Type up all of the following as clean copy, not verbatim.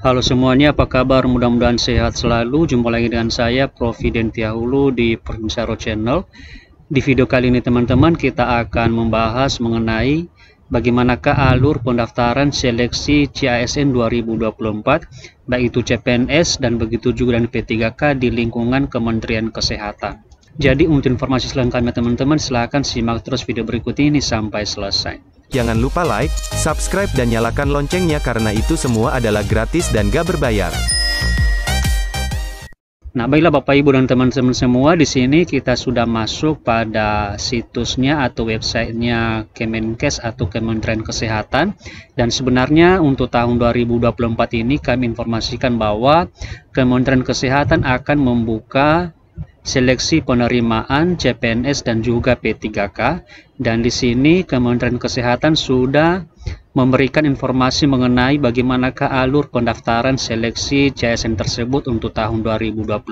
Halo semuanya, apa kabar? Mudah-mudahan sehat selalu. Jumpa lagi dengan saya, Prof. Hulu di Permisaro Channel. Di video kali ini teman-teman, kita akan membahas mengenai bagaimanakah alur pendaftaran seleksi CASN 2024, baik itu CPNS dan begitu juga dan P3K di lingkungan Kementerian Kesehatan. Jadi untuk informasi selengkapnya teman-teman, silahkan simak terus video berikut ini sampai selesai. Jangan lupa like, subscribe dan nyalakan loncengnya karena itu semua adalah gratis dan gak berbayar. Nah, baiklah Bapak Ibu dan teman-teman semua, di sini kita sudah masuk pada situsnya atau websitenya Kemenkes atau Kementerian Kesehatan. Dan sebenarnya untuk tahun 2024 ini kami informasikan bahwa Kementerian Kesehatan akan membuka seleksi penerimaan CPNS dan juga P3K, dan di sini Kementerian Kesehatan sudah memberikan informasi mengenai bagaimanakah alur pendaftaran seleksi CASN tersebut untuk tahun 2024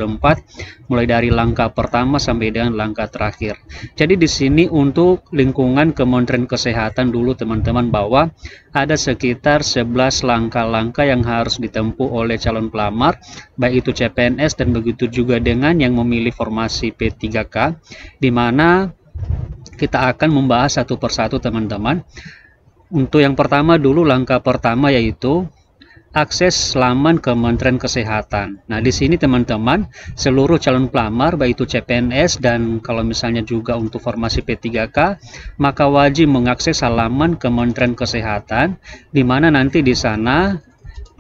mulai dari langkah pertama sampai dengan langkah terakhir. Jadi di sini untuk lingkungan Kementerian Kesehatan dulu teman-teman, bahwa ada sekitar 11 langkah-langkah yang harus ditempuh oleh calon pelamar, baik itu CPNS dan begitu juga dengan yang memilih formasi P3K, di mana kita akan membahas satu persatu teman-teman. Untuk yang pertama dulu, langkah pertama yaitu akses laman Kementerian Kesehatan. Nah, di sini teman-teman, seluruh calon pelamar baik itu CPNS dan kalau misalnya juga untuk formasi P3K, maka wajib mengakses halaman Kementerian Kesehatan, di mana nanti di sana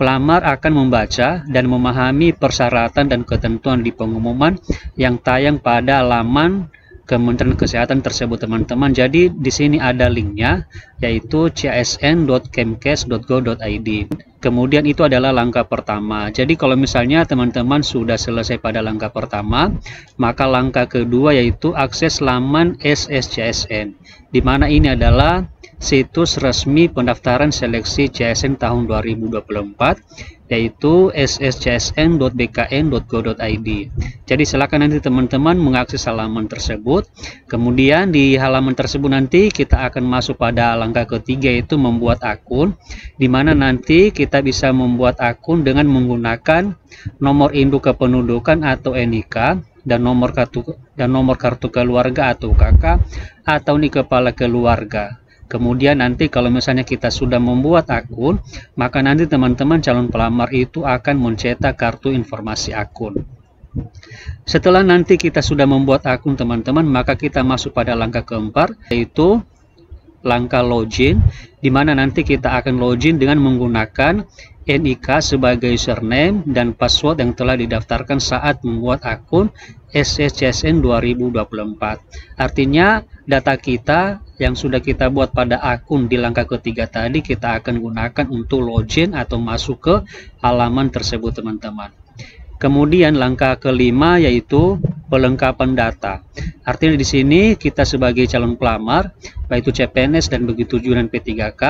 pelamar akan membaca dan memahami persyaratan dan ketentuan di pengumuman yang tayang pada laman Kementerian Kesehatan tersebut teman-teman. Jadi di sini ada linknya, yaitu csn.kemkes.go.id. Kemudian itu adalah langkah pertama. Jadi kalau misalnya teman-teman sudah selesai pada langkah pertama, maka langkah kedua yaitu akses laman SSCSN, di mana ini adalah situs resmi pendaftaran seleksi CASN tahun 2024, yaitu sscsn.bkn.go.id. Jadi silakan nanti teman-teman mengakses halaman tersebut. Kemudian di halaman tersebut nanti kita akan masuk pada langkah ketiga, yaitu membuat akun, di mana nanti kita bisa membuat akun dengan menggunakan nomor induk kependudukan atau NIK dan nomor kartu keluarga atau KK atau NIK kepala keluarga. Kemudian nanti kalau misalnya kita sudah membuat akun, maka nanti teman-teman calon pelamar itu akan mencetak kartu informasi akun. Setelah nanti kita sudah membuat akun teman-teman, maka kita masuk pada langkah keempat, yaitu langkah login, di mana nanti kita akan login dengan menggunakan NIK sebagai username dan password yang telah didaftarkan saat membuat akun SSCSN 2024. Artinya data kita yang sudah kita buat pada akun di langkah ketiga tadi kita akan gunakan untuk login atau masuk ke halaman tersebut teman-teman. Kemudian langkah kelima yaitu pelengkapan data. Artinya di sini kita sebagai calon pelamar, baik itu CPNS dan begitu juga dengan P3K,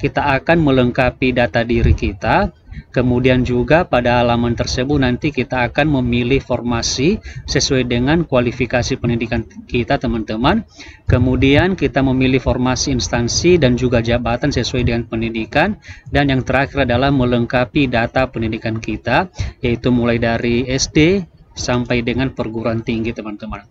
kita akan melengkapi data diri kita. Kemudian juga pada halaman tersebut nanti kita akan memilih formasi sesuai dengan kualifikasi pendidikan kita teman-teman. Kemudian kita memilih formasi instansi dan juga jabatan sesuai dengan pendidikan. Dan yang terakhir adalah melengkapi data pendidikan kita, yaitu mulai dari SD sampai dengan perguruan tinggi teman-teman.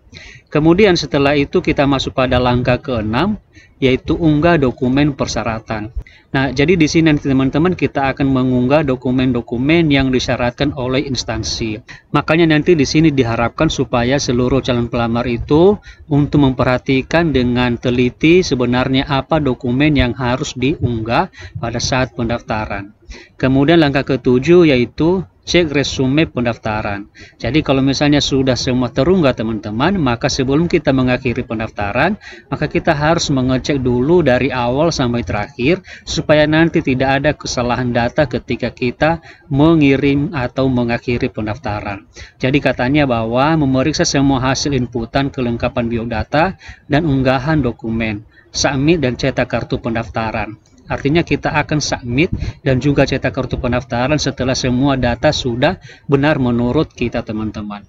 Kemudian setelah itu kita masuk pada langkah keenam, yaitu unggah dokumen persyaratan. Nah, jadi di sini nanti teman-teman kita akan mengunggah dokumen-dokumen yang disyaratkan oleh instansi. Makanya nanti di sini diharapkan supaya seluruh calon pelamar itu untuk memperhatikan dengan teliti sebenarnya apa dokumen yang harus diunggah pada saat pendaftaran. Kemudian langkah ketujuh yaitu cek resume pendaftaran. Jadi kalau misalnya sudah semua terunggah teman-teman, maka sebelum kita mengakhiri pendaftaran, maka kita harus mengecek dulu dari awal sampai terakhir supaya nanti tidak ada kesalahan data ketika kita mengirim atau mengakhiri pendaftaran. Jadi katanya bahwa memeriksa semua hasil inputan kelengkapan biodata dan unggahan dokumen, submit dan cetak kartu pendaftaran. Artinya kita akan submit dan juga cetak kartu pendaftaran setelah semua data sudah benar menurut kita teman-teman.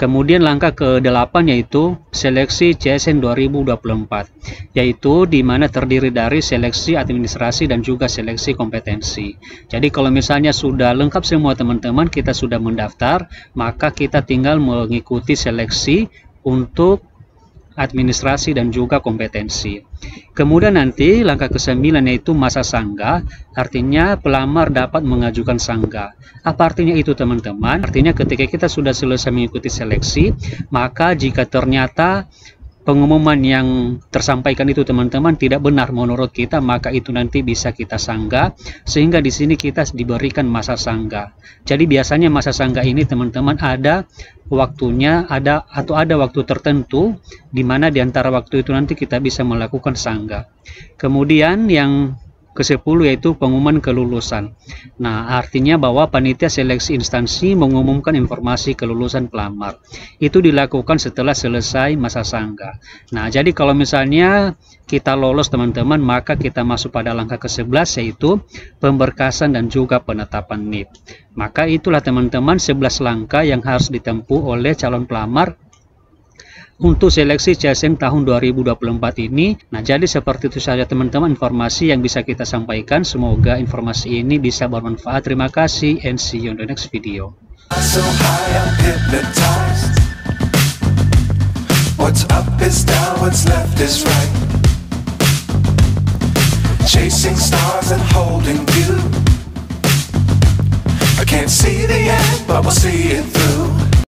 Kemudian langkah ke-8 yaitu seleksi CSN 2024, yaitu di mana terdiri dari seleksi administrasi dan juga seleksi kompetensi. Jadi kalau misalnya sudah lengkap semua teman-teman, kita sudah mendaftar, maka kita tinggal mengikuti seleksi untuk administrasi dan juga kompetensi. Kemudian nanti langkah ke-9 yaitu masa sanggah, artinya pelamar dapat mengajukan sanggah. Apa artinya itu teman-teman? Artinya ketika kita sudah selesai mengikuti seleksi, maka jika ternyata pengumuman yang tersampaikan itu teman-teman tidak benar menurut kita, maka itu nanti bisa kita sanggah, sehingga di sini kita diberikan masa sanggah. Jadi biasanya masa sanggah ini teman-teman ada waktunya, ada waktu tertentu di mana di antara waktu itu nanti kita bisa melakukan sanggah. Kemudian yang ke-10 yaitu pengumuman kelulusan. Nah, artinya bahwa panitia seleksi instansi mengumumkan informasi kelulusan pelamar. Itu dilakukan setelah selesai masa sanggah. Nah, jadi kalau misalnya kita lolos teman-teman, maka kita masuk pada langkah ke-11 yaitu pemberkasan dan juga penetapan NIP. Maka itulah teman-teman 11 langkah yang harus ditempuh oleh calon pelamar untuk seleksi CSN tahun 2024 ini. Nah, jadi seperti itu saja teman-teman informasi yang bisa kita sampaikan. Semoga informasi ini bisa bermanfaat. Terima kasih and see you on the next video. So high, I'm hypnotized. What's up is down, what's left is right. Chasing stars and holding you. I can't see the end, but we'll see it through.